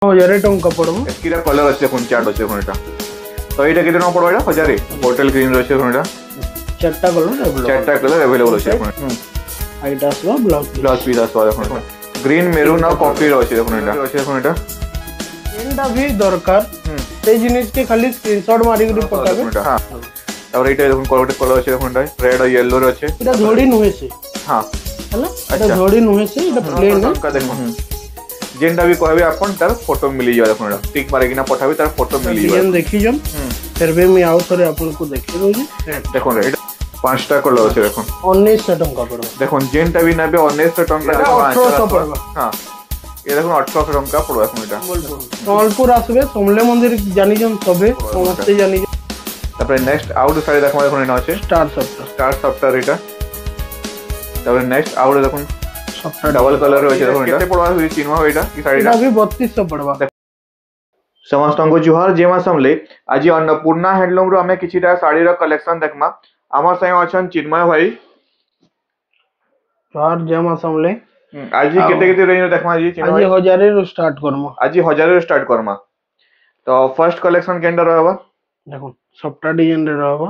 1000 ଟଙ୍କା ପଡବ। ଏତିକିଟା କଲର ଅଛି ଦେଖୁନ ଚାର୍ଟ ଅଛି ଦେଖୁନ ଏଟା। ତ ଏଇଟା କେତେ ଟଙ୍କା ପଡବ? ଏଟା 1000 ବୋଟଲ ଗ୍ରୀନ ଅଛି ଦେଖୁନ ଏଟା। ଚାରଟା କଲର अवेलेबल ଅଛି ଦେଖୁନ। ଏଇଟା ଆସିବ ବ୍ଲାଉଜ ପିସ୍ ଆସିବ ଦେଖୁନ। ଗ୍ରୀନ ମେରୁନ ଆଉ କଫି ର ଅଛି ଦେଖୁନ ଏଟା। ଅଛି ଦେଖୁନ ଏଟା। ଯେନ୍ଟା ବି ଦରକାର ସେଇ ଜିନିଷ के खाली स्क्रीनशॉट मारी के पठाबे। हां और एटा देखुन कोटे कलर अछि देखुन रेड और येलो रे अछि। एटा जोड़ी नुहे से। हां हला एटा जोड़ी नुहे से एटा प्लेन है का देखुन। जेंटा भी कहबे अपन तार फोटो मिली जाय देखुन एटा। टिक मारे कि ना पठाबे तार फोटो मिली जाय। डिजाइन देखि जम फिर भी मैं आउ थरे अपन को देखि रोजी। देखुन एटा पांचटा कलर अछि देखुन। 1900 टका पड़बा। देखुन जेंटा भी नाबे 1900 टका 1800 पड़बा। हां ये देखुन 1800 टका पड़बा देखुन एटा। संबलपुर आसबे समले मंदिर जानि जम सबे समस्त जानि। तापर नेक्स्ट आउट साइड देखो देखो एना अछि स्टार सॉफ्टवेयर एटा। तापर नेक्स्ट आउट देखुन सॉफ्टवेयर डबल कलर रे अछि देखो एटा। केते पड़वा होई चिन्ह हो एटा की साइड एटा भी 3200 पड़बा। समस्त को जुहार जेमा समले आज अन्नपूर्णा हैंडलूम रो हमें किछिटा साड़ी रो कलेक्शन देखमा। हमर संग अछन चिन्मय भाई। जुहार जेमा समले आज केते केते रेंज देखमा जी चिन्मय। आज 1000 रो स्टार्ट करमा। आज 1000 रो स्टार्ट करमा। तो फर्स्ट कलेक्शन केंडर रहबा देखो सबटा डिजाइन रे रहबा।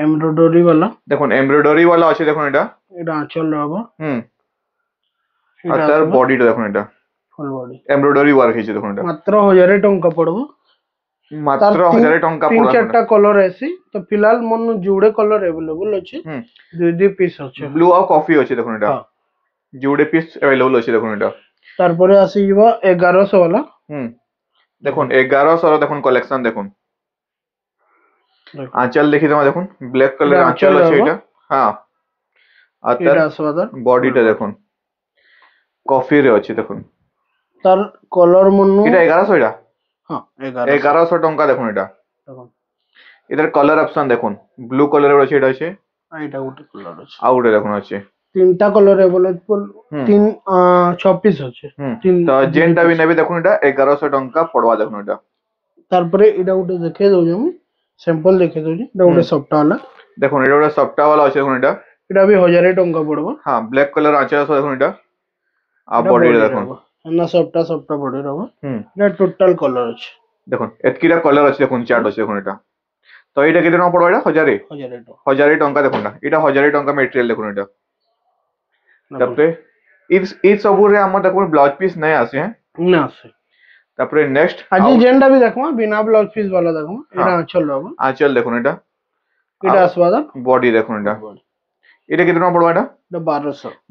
एम्ब्रॉयडरी वाला देखो एम्ब्रॉयडरी वाला अछि देखो एटा। एटा आंचल रहबा। अतर बॉडी तो देखो एटा फुल बॉडी एम्ब्रॉयडरी वर्क हिचे देखो एटा। मात्र 1000 टंका पड़बो। मात्र 1000 टंका पड़बो। तीन चारटा कलर ऐसी तो फिलहाल मन जुड़े कलर अवेलेबल अछि। दुई पीस अछि। ब्लू और कॉफी अछि देखो एटा। जुड़े पीस अवेलेबल अछि देखो एटा। तार परे आसी जीवा 1100 वाला। देखो 1100 रो देखो कलेक्शन देखो। आंचल देखि दमा देखो ब्लैक कलर आंचल अछि एटा। हां अतर बॉडी टा देखो कॉफी रे अछि देखो। तार कलर मनु एटा 1100 एटा। हां 1100 टंका देखो एटा। देखो इधर कलर ऑप्शन देखो ब्लू कलर रो अछि एटा अछि। एटा गोटे कलर अछि। आ गोटे देखो अछि। तीनटा कलर अवेलेबल तीन 6 पीस अछि। तीन तो जेंटा भी नेबे देखो एटा 1100 टंका पड़वा देखो एटा। तार परे एटा गोटे देखे दउ हम सैंपल देखे दउ जी एटा गोटे सॉफ्ट वाला। देखो एटा गोटे सॉफ्ट वाला अछि देखो एटा। एटा भी 1000 टंका पड़बो। हां ब्लैक कलर आंचल देखो एटा। आ बॉडी देखो ना सॉफ्ट बॉडी रहबो। एटा टोटल कलर अछि। देखो एतकीरा कलर अछि देखो चार्ट अछि देखो एटा। तो एटा केते टका पड़बो एटा 1000 टंका देखो ना एटा 1000 टंका मटेरियल देखो एटा। तबे इ सब रे हम देखो ब्लाउज पीस नै आसे हैं ना आसे। तबरे नेक्स्ट आज जेंडा भी देखो बिना ब्लाउज पीस वाला देखो एटा आंचल रहबो। आंचल देखो एटा। एटा आसवादा बॉडी देखो एटा। एटा केते टका पड़बो एटा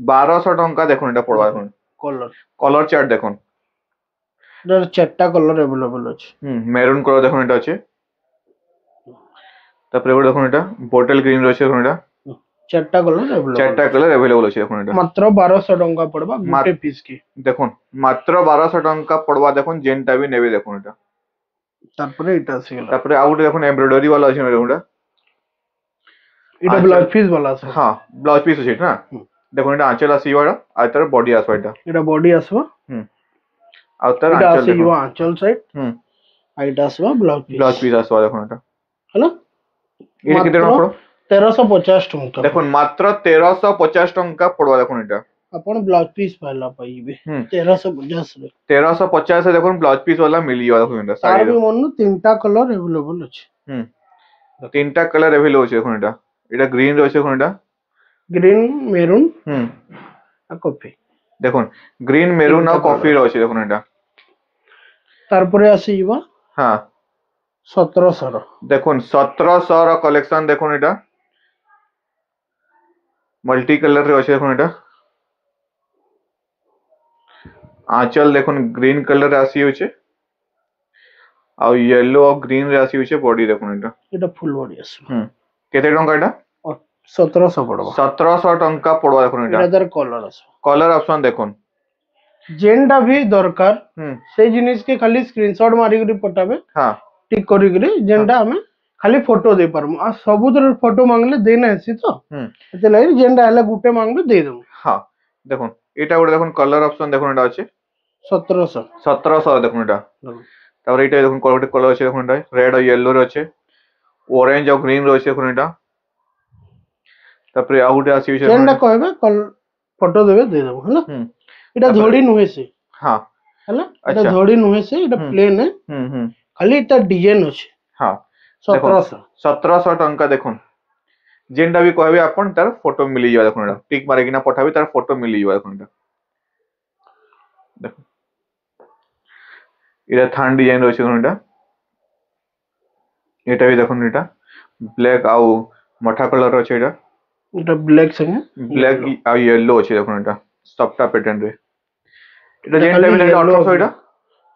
1200 टंका देखो एटा पड़बो देखो। कलर चार्ट देखो एटा चारटा कलर अवेलेबल अछि। मैरून कलर देखो एटा अछि। तबरे देखो एटा बोटल ग्रीन रछे देखो एटा। चारटा कलर अवेलेबल अछि देखो एटा। मात्र 1200 टंका पड़बा गुटे पीस की। देखो मात्र 1200 टंका पड़बा देखो जेंटा भी नेबे देखो एटा। तारपरे एटा सिगला। तारपरे आउट देखो एम्ब्रॉयडरी वाला अछि देखो एटा। एटा ब्लाउज पीस वाला अछि। हां ब्लाउज पीस अछि ना। देखो एटा आंचल आसीबा आ तार बॉडी आसबा एटा। एटा बॉडी आसबा। आ तार आंचल देखो आंचल साइड। आ एटा आसबा ब्लाउज पीस आसबा देखो एटा। हैला एटा केते टका पड़ो 1350 टंका। देखो मात्र 1350 टंका पड़वा देखो एटा। अपन ब्लाउज पीस वाला पाइबे 1350 से देखो ब्लाउज पीस वाला मिली जावा देखो एटा। साड़ी भी मन तीनटा कलर अवेलेबल अछि। तीनटा कलर अवेलेबल अछि देखो एटा। एटा ग्रीन रो अछि देखो एटा। ग्रीन मेरून आ कॉफी देखो ग्रीन मेरून आ कॉफी रो अछि देखो एटा। तार परे आसी जीवा हां 1700 रो। देखो 1700 रो कलेक्शन देखो एटा। मल्टी कलर रे अछि देखो एटा। आंचल देखो ग्रीन कलर आसी होचे। आ येलो और ग्रीन रे आसी होचे बॉडी देखो एटा। एटा फुल बॉडी आसी। केते टंका एटा 1700 पड़बा। 1700 टंका पड़बा देखो एटा। एटा दर कलर आसी। कलर ऑप्शन देखो जेंडा भी दरकार से जिनिस के खाली स्क्रीनशॉट मारी के पठाबे। हां टिक करी के जेंडा हमें खाली फोटो दे परमु आ सबुतर फोटो मांगले देना हेसी तो एते लागि जेंडा हला गुटे मांगबे दे देमु। हां देखो एटा गोटे देखो कलर ऑप्शन देखो एटा अछि 1700 देखो एटा। तापर एटा देखो गोटे कलर अछि देखो एटा रेड और येलो रे अछि। ऑरेंज और ग्रीन रो अछि देखो एटा। तापर आ गोटे आसी जेंडा कहबे फोटो देबे दे देबो हैला। एटा जोड़ी नुहे से। हां ହେଲା এটা আচ্ছা ধড়ি নুহে সে এটা প্লেন है খালি এটা ডিজাইন আছে হ্যাঁ 1700 1700 ଟଙ୍କା ଦେଖୁন ଯେନ୍ଟା ବି କହିବେ ଆପଣ ତାର ଫଟୋ ମିଳିଯିବ ଦେଖୁନ ଏଇଟା ଟିକ୍ ମାରିକିନା ପଠାବି ତାର ଫଟୋ ମିଳିଯିବ ଦେଖୁନ ଏଇଟା ଦେଖୁନ ଏଇଟା ଥାନ୍ ଡିଜାଇନ ଅଛି ଦେଖୁନ ଏଇଟା ବି ଦେଖୁନ ଏଇଟା ବ୍ଲାକ୍ ଆଉ ମଠା କଲର ଅଛି ଏଇଟା এটা ব্ল্যাক সঙ্গে ব্ল্যাক ଆଉ ୟେଲୋ ଅଛି ଦେଖୁନ ଏଇଟା ସଫ୍ଟା ପ୍ୟାଟର୍ନ ରେ ଏଇଟା এটা ଯେନ୍ଟା ଖାଲି ବି ନେବେ yellow 1800 ଏଇଟା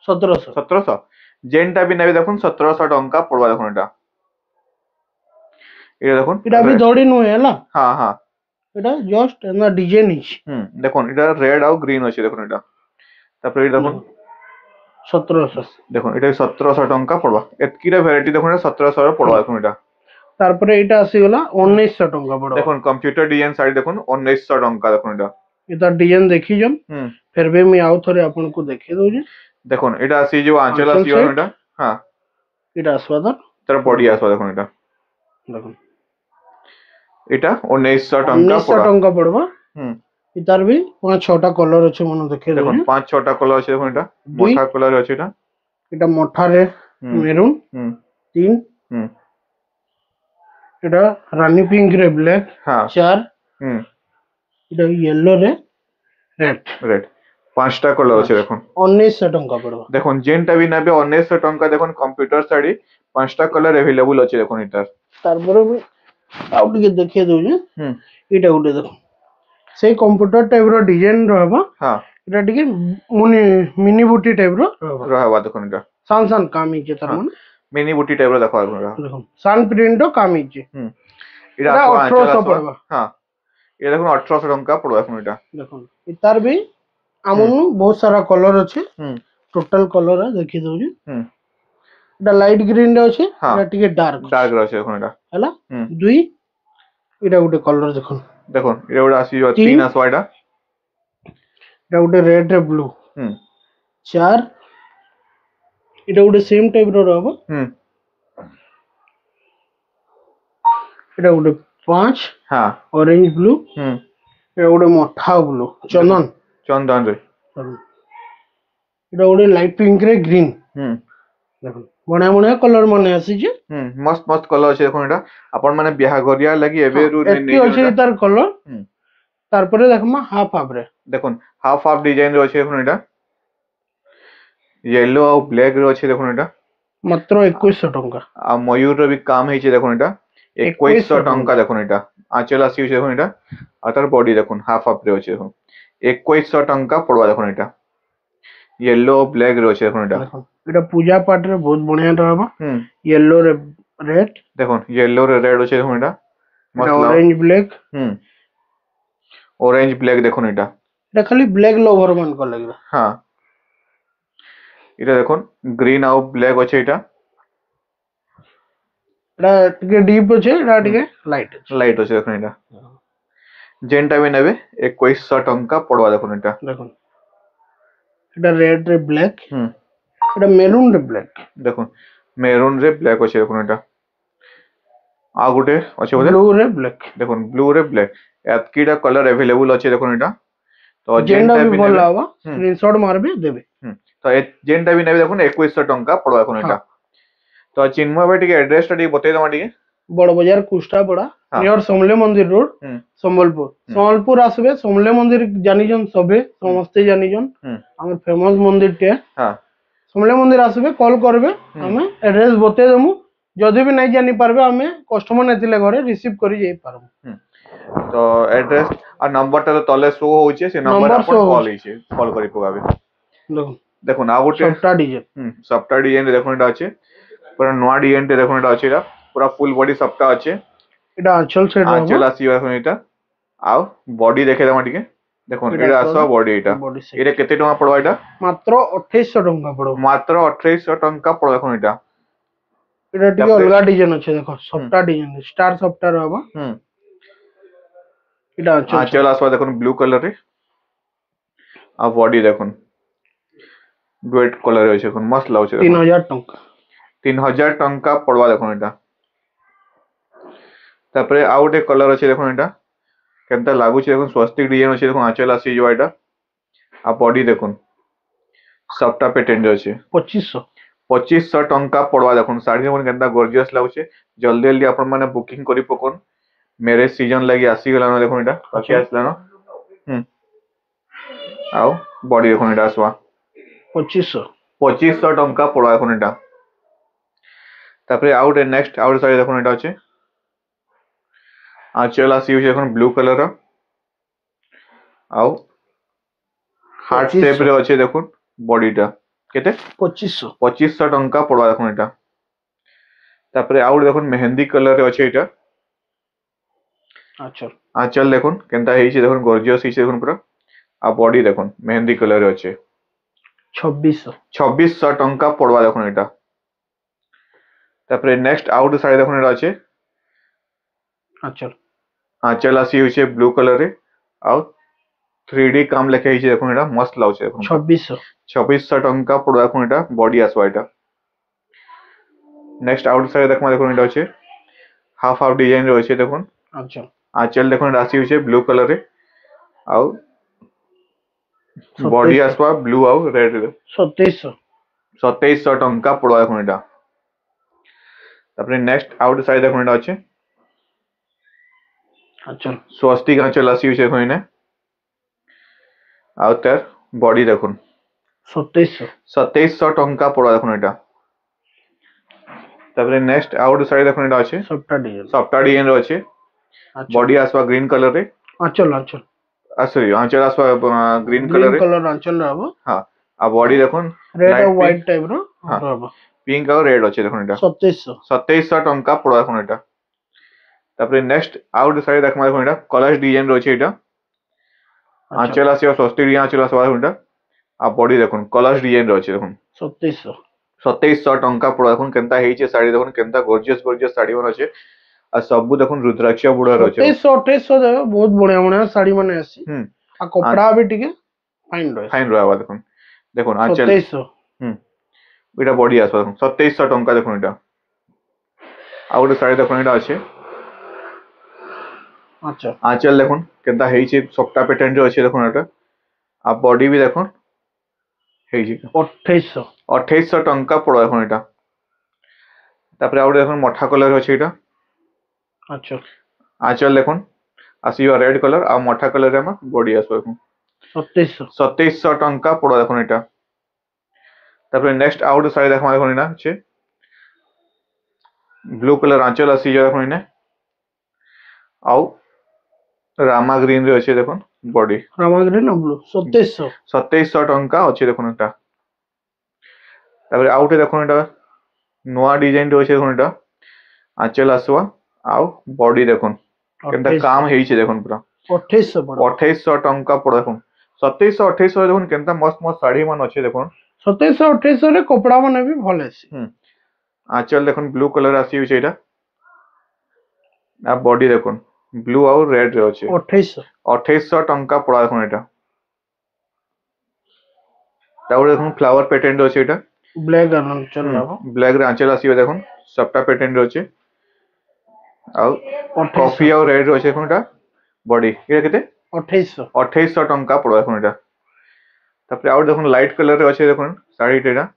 1700 1700 ଯେନ୍ଟା ବି ନେବେ ଦେଖୁନ 1700 ଟଙ୍କା ପଡବା ଦେଖୁନ ଏଇଟା এটা দেখুন এটা ବି ଧଡ଼ି ନୁହେଁ ହେଲା হ্যাঁ হ্যাঁ এটা জস্ট না ডিজাইন ହେଇଛି দেখুন এটা রেড আর গ্রিন আছে দেখুন এটা তারপরে এটা দেখুন 1700 দেখুন এটা 1700 টଙ୍କା পড়বা এতকিটা ভ্যারাইটি দেখুন এটা 1700 র পড়বা দেখুন এটা তারপরে এটা আসিগলা 1900 ଟଙ୍କା পড়বা দেখুন কম্পিউটার ডিজাইন শাড়ি দেখুন 1900 টଙ୍କା দেখুন এটা এটা ডিজাইন ଦେଖିଛନ୍ ফের भी আমি ଆଉ ଥରେ ଆପଣଙ୍କୁ ଦେଖେଇ ଦଉଛି দেখুন এটা আসি যে আঁচল আসিও এটা হ্যাঁ এটা আসবা তো তার বডি আসবা দেখুন এটা দেখুন এটা 1900 ଟଙ୍କା 1900 পড়বা ଟଙ୍କା ପଡବା এটার भी 5-6টা কলর আছে মনে দেখে দেখুন দেখুন 5-6টা কলর আছে দেখুন এটা মোটা কলর আছে এটা এটা মোঠারে মেরুন 3 এটা রানী পিঙ্ক রে ব্ল্যাক হ্যাঁ 4 এটা ইয়েলো রে রেড রেড 5টা কলর আছে দেখুন 1900 ଟଙ୍କା পড়বা দেখুন যেনটা বি নেবে 1900 ଟଙ୍କା দেখুন কম্পিউটার শাড়ি 5টা কলর अवेलेबल আছে দেখুন এটার তারপরে আমি ଆଉ ଟିକେ ଦେଖେଇ ଦଉଛି ଏଇଟା ଗୋଟେ ଦେଖ ସେଇ କମ୍ପ୍ୟୁଟର ଟାଇପ ର ଡିଜାଇନ ରହିବ ହଁ এটা ଟିକେ মিনি বুটি টাইপ র ରହିବା দেখুন এটা সান সান কাম ହେଇଛି ତାର ମାନେ মিনি বুটি টাইপ ର ଦେଖା দেখুন দেখুন সান প্রিন্ট ର কাম ହେଇଛି এটা 1800 পড়বা হ্যাঁ এটা দেখুন 1800 ଟଙ୍କା পড়বা দেখুন এটা দেখুন এটার भी আমনু বহুত সারা কলর আছে টোটাল কলর দেখি দଉଛି এটা লাইট গ্রিন রে আছে এটা ଟିକେ ডার্ক ର ଅଛି দেখুন এটা ହେଲା 2 এটা ଗୋଟେ କଲର ଦେଖୁন দেখুন এটা ଗୋଟେ ଆସିଯିବ 3 আসବା এটা এটা ଗୋଟେ ରେଡ୍ ରେ ବ୍ଲୁ 4 এটা ଗୋଟେ ସେମ୍ ଟାଇପ ର ରହିବ এটা ଗୋଟେ 5 ହଁ ଅରେଞ୍ଜ ବ୍ଲୁ এটা ଗୋଟେ ମଠା ବ୍ଲୁ ଚନ୍ଦନ ଚନ୍ଦନ ରେ এটা ଗୋଟେ ଲାଇଟ ପିଙ୍କ ରେ ଗ୍ରୀନ দেখুন বড়িয়া বড়িয়া কলর মনে আসিছে মস্ত মস্ত কলর আছে দেখুন এটা আপন মানে বিয়াহ গরিয়া লাগি এবে রু এতি আছে তার কলর তারপরে দেখমা হাফ হাফ রে দেখুন হাফ হাফ ডিজাইন রে আছে দেখুন এটা येलो ଆଉ ବ୍ଲାକ ରେ ଅଛି ଦେଖୁନ এটা মাত্র 2100 ଟଙ୍କା ଆଉ ମୟୂର ର ବି କାମ ହେଇଛି ଦେଖୁନ এটা 2100 ଟଙ୍କା ଦେଖୁନ এটা ଆঁଚଲ ଆସିଛି ଦେଖୁନ এটা ଆଉ ତାର ବଡି ଦେଖୁନ ହାଫ ହାଫ ରେ ଅଛି ଦେଖୁନ 2100 ଟଙ୍କା ପଡବା ଦେଖୁନ এটা येलो ବ୍ଲାକ ରେ ଅଛି ଦେଖୁନ এটা এটা পূজা পাঠ রে বহুত বঢ়িয়া रहबा येलो रे रेड দেখুন येलो रे रेड ଅଛି দেখুন এটা অরেঞ্জ ব্ল্যাক অরেঞ্জ ব্ল্যাক দেখুন এটা এটা খালি ব্ল্যাক লভার মান কো লাগবে হ্যাঁ এটা দেখুন গ্রিন ଆଉ ব্ল্যাক ଅଛି এটা এটা ଟିକେ ডিপ আছে এটা ଟିକେ লাইট আছে লাইট ଅଛି দেখুন এটা যেনটা ବି নেবে 2100 ଟଙ୍କା পড়বা দেখুন এটা দেখুন এটা রেড রে ব্ল্যাক এটা মেরুন রে ব্ল্যাক দেখুন মেরুন রে ব্ল্যাক ଅଛି দেখুন এটা ଆଉ ଗୋଟେ ଅଛି ବୋଧେ ব্লু রে ব্ল্যাক দেখুন ব্লু রে ব্ল্যাক এতকিটা কলর अवेलेबल ଅଛି দেখুন এটা তো যেটা ବି ଭଲ ହବ ସ୍କ୍ରିନଶଟ ମାରବେ ଦେବେ ତ ଯେନଟା ବି ନେବେ ଦେଖୁନ 2100 ଟଙ୍କା ପଡବା ଦେଖୁନ এটা ତ ଚିନ୍ମୟ ଭାଇ ଟିକେ ଆଡ୍ରେସ ଟା ଟିକେ ବତେଇ ଦବା ଟିକେ ବଡ ବଜାର କୁଷ୍ଟାପଡା ନିୟର ସମଲେଇ ମନ୍ଦିର ରୋଡ ସମ୍ବଲପୁର ସମ୍ବଲପୁର আসবে ସମଲେଇ ମନ୍ଦିର ଜାନିଛନ୍ ସବେ ସମସ୍ତେ ଜାନିଛନ୍ ଆମର ଫେମସ ମନ୍ଦିର ଟେ ସମଲେଇ ମନ୍ଦିର আসবে କଲ করবে ଆମେ ଆଡ୍ରେସ ବତେଇ ଦେମୁ ଯଦି ବି ନାଇଁ ଜାନି ପାরবে ଆମେ କଷ୍ଟମର ନେଥିଲେ ଘରେ ରିସିଭ କରି ଯାଇ ପାରମୁ तो एड्रेस और नंबर टा तो तले शो होचे से नंबर अपन कॉल हिचे कॉल करी पगाबे देखो ना गोटे सफ्टा डिजाइन देखो एटा আছে पूरा नवा डिजाइन टे देखो एटा আছে এটা पूरा फुल बॉडी सफ्टा আছে এটা আঁচল সাইড আঁচল আসিবা এখন এটা আও বডি দেখে দেমা টিকে দেখুন এটা আসবা বডি এটা কেতে টাকা পড়বা এটা মাত্র 2800 টাকা পড়বা মাত্র 2800 টাকা পড়বা এখন এটা এটা টিকে অলগা ডিজাইন আছে দেখো সফটা ডিজাইন স্টার সফটা रहबा এটা আঁচল আসবা দেখুন ব্লু কালার রে আর বডি দেখুন ডুয়েট কালার আছে এখন মস্ত লাগুছে 3000 টাকা 3000 ଟଙ୍କା ପଡବା ଦେଖୁନ এটা তারপরে ଆଉ ଗୋଟେ କଲର ଅଛି ଦେଖୁନ এটা କେନ୍ତା ଲାଗୁଛି ଦେଖୁନ ସ୍ୱସ୍ତିକ ଡିଜାଇନ ଅଛି ଦେଖୁନ ଆঁଚଲ ଆସିଯିବ এটা ଆଉ ବଡି ଦେଖୁନ सबटा पेटेंट अच्छे 2500 2500 टंका पड़वा देखुन साड़ी देखुन केनता गॉर्जियस लाଗୁছে जल्दी जल्दी आपण माने बुकिंग करी पकोन मैरिज सीजन लगी आसी गलानो देखुन एटा पाके आसलानो आउ बॉडी देखुन एटा आसवा 2500 टंका पड़वा देखुन एटा तापरे आउट नेक्स्ट आउट साइड देखुन एटा अछि आंचल आसी होचे देखुन ब्लू कलर रो आउ हार्ट 2500 शेप रे अछि देखुन बॉडीटा केते 2500 टंका पड़वा देखुन एटा तापरे आउट देखुन मेहंदी कलर रे अछि एटा अच्छा आंचल देखुन केनता हेइछि देखुन गॉर्जियस हेइछि देखुन पूरा आ बॉडी देखुन मेहंदी कलर रे अछि 2600 टंका पड़वा देखुन एटा तापरे नेक्स्ट आउट साइड देखुन एटा अछि अच्छा आंचल आसी होइछे ब्लू कलर रे आ 3D काम लेखे हेइछे देखुन एटा मस्त लाଗୁছে देखुन 2600 टंका पड़वा देखुन एटा बॉडी आसवा एटा नेक्स्ट आउट साइड देखमा देखुन एटा अछि हाफ हाफ डिजाइन रे अछि देखुन अच्छा आंचल देखुन राशि होइछे ब्लू कलर रे आ बॉडी 2700 आसवा ब्लू आ रेड रे 2700 टंका पड़वा देखुन एटा तापरे नेक्स्ट आउट साइड देखुन एटा अछि अच्छा स्वस्तिक आंचल आसी होइछे देखुन एने आ तार बॉडी देखुन 2700 टंका पड़वा देखुन एटा तापरे नेक्स्ट आउट साइड देखुन एटा अछि सफ्टा डिजाइन रो अछि अच्छा बॉडी आसवा ग्रीन कलर रे आंचल सॉरी आंचल आसवा ग्रीन कलर रे कलर आंचल रहबो हां आ बॉडी देखुन रेड लाइट और व्हाइट पिंक टाइप रो हाँ। रहबो पिंक और रेड अछि देखुन एटा 2700 टंका पड़वा देखुन एटा तापरे नेक्स्ट आउट साइड देखमा देखुन एटा कलर डिजाइन रो अछि एटा आंचल आसी स्वस्तिक डिजाइन आंचल आसवा देखुन एटा आ बॉडी देखुन कलर डिजाइन रो अछि देखुन 2700 टंका पड़वा देखुन केनता हेइछे साड़ी देखुन केनता गॉर्जियस गॉर्जियस साड़ी मन अछि आ सबु देखुन रुद्राक्ष बुड़ा रो अछि 2700 देबो बहुत बढ़िया बढ़िया साड़ी माने आसी आ कपड़ा भी टिके फाइन रहे फाइन रहबा देखुन देखुन आंचल 2700 एटा बॉडी आसवा देखुन 2700 टंका देखुन एटा आ गोटे साड़ी देखुन एटा अछि अच्छा आंचल देखुन केनता हेइछे सफ्टा पैटर्न रे अछि देखुन एटा आ बॉडी भी देखुन हेइछे 2800 टंका पड़ो देखुन एटा तापरे आ गोटे देखुन मठा कलर अछि एटा अच्छा आंचल देखुन आसीबा रेड कलर आ मठा कलर रे हम बॉडी आसवा देखुन 2700 टंका पड़ो देखुन एटा तापरे नेक्स्ट आउट साइड देखमा देखुन एना अछि ब्लू कलर आंचल आसी जा देखुन एने आउ रामा ग्रीन रे अछि देखुन बॉडी रामाग्रीन ब्लू 2700 टंका अछि देखुन एटा तापरे आउट देखुन एटा नोआ डिजाइन रे अछि देखुन एटा आंचल आसवा आउ बॉडी देखुन केनता काम हेइछे देखुन पूरा 2800 टंका पड़ो देखुन 2700 2800 देखुन केनता मस्त मस्त साड़ी मन अछि देखुन 2700 रे कपड़ा माने भी भल आसी आंचल देखुन ब्लू कलर आसी होइछे एटा आ बॉडी देखुन ब्लू आउ रेड रे अछि 2800 टंका पड़ा देखुन एटा ताउरे देखुन फ्लावर पैटर्न रे अछि एटा ब्लैक आंचल रहबो ब्लैक रे आंचल आसी देखुन सबटा पैटर्न रे अछि आ कॉफी और रेड रे अछि देखुन एटा बॉडी एटा केते 2800 टंका पड़ा देखुन एटा तापरे आउट देखुन लाइट कलर रे अछि देखुन साड़ी एटा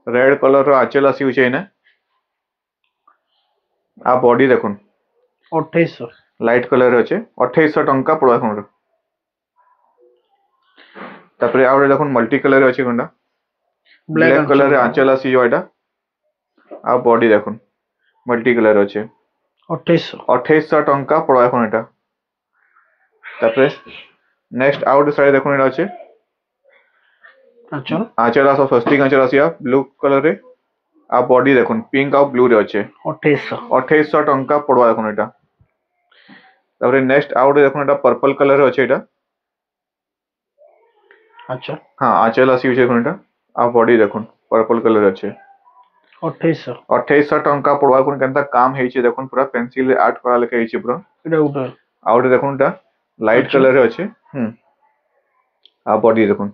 रेड कलर रो आंचल आसी होइछे एने आ बॉडी देखुन 2800 लाइट कलर रे अछि 2800 टंका पड़ा देखुन तापरे आउट देखुन मल्टी कलर रे अछि कोनटा ब्लैक कलर रे आंचल आसी जो एटा आ बॉडी देखुन मल्टी कलर रे अछि 2800 टंका पड़ा देखुन एटा तापरे नेक्स्ट आउट साइड देखुन एटा अछि आंचल आसो स्वस्तिक आंचल आसिया ब्लू कलर रे आ बॉडी देखुन पिंक और ब्लू रे अछि 2800 टंका पड़वा देखुन एटा तापरे नेक्स्ट आउट देखुन एटा पर्पल कलर रे अछि एटा अच्छा हां आंचल आसी होइछे देखुन एटा आ बॉडी देखुन पर्पल कलर अछि 2800 टंका पड़वा कोन केनता काम हेइछे देखुन पूरा पेंसिल रे आर्ट करा लेखे हेइछे पूरा एटा उठा आउट देखुन एटा लाइट कलर रे अछि आ बॉडी देखुन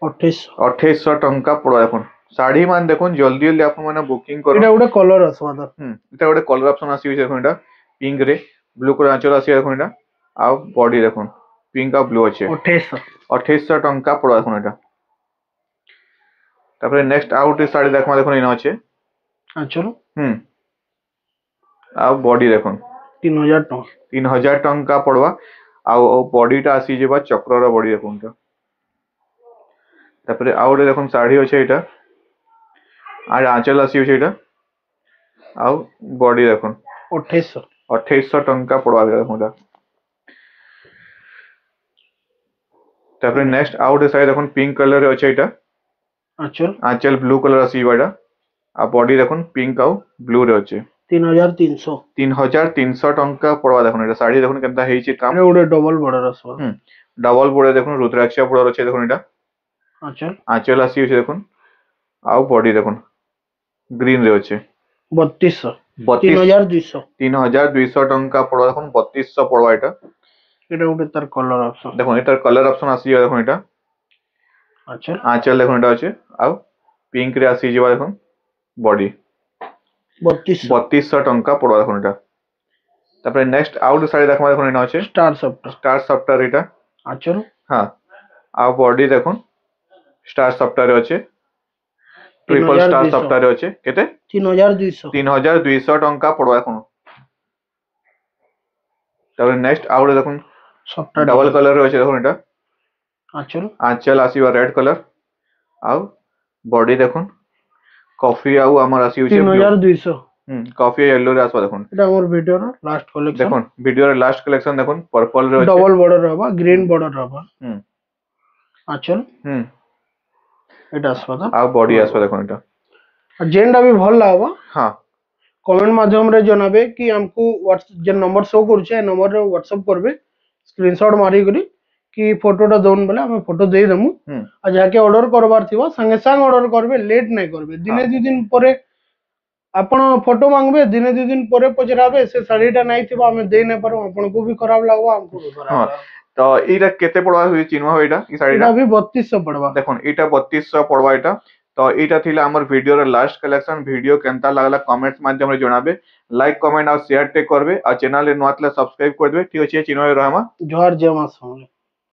2800 टंका पड़वा देखुन साड़ी मान देखुन जल्दी जल्दी आपन माने बुकिंग करो एटा उडे कलर आसवा द एटा गोटे कलर ऑप्शन आसी होइछे देखुन एटा पिंक रे ब्लू कलर आंचल आसी देखुन एटा आ बॉडी देखुन পিঙ্ক আর ব্লু আছে 2800 2800 ଟଙ୍କା ପଡିବ ଦେଖୁন এটা তারপরে নেক্সট ଆଉ ଗୋଟେ ଶାଢୀ ଦେଖମା দেখুন ଏଇନା ଅଛି ଆଞ୍ଚଲ ଆଉ ବଡି ଦେଖୁন 3000 ଟଙ୍କା 3000 ଟଙ୍କା ପଡବା ଆଉ ବଡିଟା ଆସିଯିବା ଚକ୍ରର ବଡି ଦେଖୁନ ତ ତାପରେ ଆଉ ଗୋଟେ ଦେଖୁନ ଶାଢୀ ଅଛି ଏଇଟା আর আঁচল ଆସିବ ସେଇଟା ଆଉ ବଡି ଦେଖୁନ 2800 ଟଙ୍କା ପଡବା ଦେଖୁନ এটা তারপরে নেক্সট ଆଉ ଗୋଟେ ଶାଢୀ ଦେଖୁନ ପିଙ୍କ କଲର ରେ ଅଛି ଏଇଟା আঁচল ব্লু কলর ଆସିବ ଏଇଟା ଆଉ ବଡି ଦେଖୁନ ପିଙ୍କ ଆଉ ବ୍ଲୁ ରେ ଅଛି 3300 ଟଙ୍କା ପଡବା ଦେଖୁନ এটা ଶାଢୀ ଦେଖୁନ କେନ୍ତା ହେଇଛି କାମ ଏଟା ଗୋଟେ ଡବଲ ବର୍ଡର ଆସିବ ଡବଲ ବୋର୍ଡ ଦେଖୁନ ରୁଦ୍ରାକ୍ଷ ବୋର୍ଡ ଅଛି ଦେଖୁନ এটা আঁচল ଆସିବ ଦେଖୁନ ଆଉ ବଡି ଦେଖୁନ ଗ୍ରୀନ ରେ ଅଛି 3200 3200 ଟଙ୍କା ପଡବା ଦେଖୁନ 3200 ପଡବା এটা এটা ଗୋଟେ ତାର କଲର ଅପସନ দেখুন এটার কলর অপশন আসিଯିବ দেখুন এটা আঁচল দেখুন এটা আছে ଆଉ পিঙ্ক রে আসিଯିବ দেখুন বডি 3200 ଟଙ୍କା পড়বা দেখুন এটা তারপরে নেক্সট ଆଉ ଗୋଟେ ଶାଢୀ ଦେଖମା দেখুন ଏଇନା ଅଛି ଷ୍ଟାର ସଫ୍ଟର এটা ଆଞ୍ଚଲ হ্যাঁ ଆଉ বডি দেখুন ଷ୍ଟାର ସଫ୍ଟର ଅଛି ট্রিপল ষ্টার সফ্টওয়্যার ଅଛି কেতে 3200 ଟଙ୍କା পড়বা দেখুন তারপরে নেক্সট ଆଉ ଗୋଟେ দেখুন ডবল কলর রে ଅଛି দেখুন এটা আঁচল আসিব রেড কলর ଆଉ বডি দেখুন কফি ଆଉ আমার আসিউছে 3200 কফি येलो রে আসবা দেখুন এটা আমার ভিডিওর লাস্ট কালেকশন দেখুন ভিডিওর লাস্ট কালেকশন দেখুন পার্পল রে আছে ডবল বর্ডর হবা গ্রিন বর্ডর হবা আঁচল এটা আসবা তো ଆଉ বডি আসবা দেখুন এটা আর যেনটা भी ভাল লাগবা হ্যাঁ কমেন্ট মাধ্যমে জানাবে কি আমকু যে নম্বর শো করছে এই নম্বরে হোয়াটসঅ্যাপ করবে স্ক্রিনশট মারি করি কি ফটোটা দউন বলে আমি ফটো দেই দেমু আর যাকে অর্ডর করবার থিবা সঙ্গে সঙ্গে অর্ডর করবে লেট নাই করবে দিনে দুই দিন পরে ଆପଣ ଫଟୋ ମାଗବେ ଦିନେ ଦୁଇ ଦିନ ପରେ ପଚରାବେ ସେ ଶାଢୀଟା ନାଇଁ ଥିବ ଆମେ ଦେଇ ନାଇଁ ପାରୁ ଆପଣଙ୍କୁ ବି ଖରାପ ଲାଗବ ଆମକୁ ବି ଖରାପ ଲାଗବ ତ ଏଇଟା କେତେ ପଡବା ହୁଏ ଚିନ୍ହ ଏଇଟା এই ଶାଢୀଟା এটা ବି 3200 ପଡବା দেখুন এটা 3200 পড়বা এটা তো এইটা থিলা আমার ভিডিওর লাস্ট কালেকশন ভিডিও কেনতা লাগলা কমেন্টস মাধ্যমে জনাবে লাইক কমেন্ট আর শেয়ার टे করবে আর চ্যানেলে নয়া থিলা সাবস্ক্রাইব করে দেবে ঠিক আছে চিন্হ রহমা জোহার জয় মা সমলে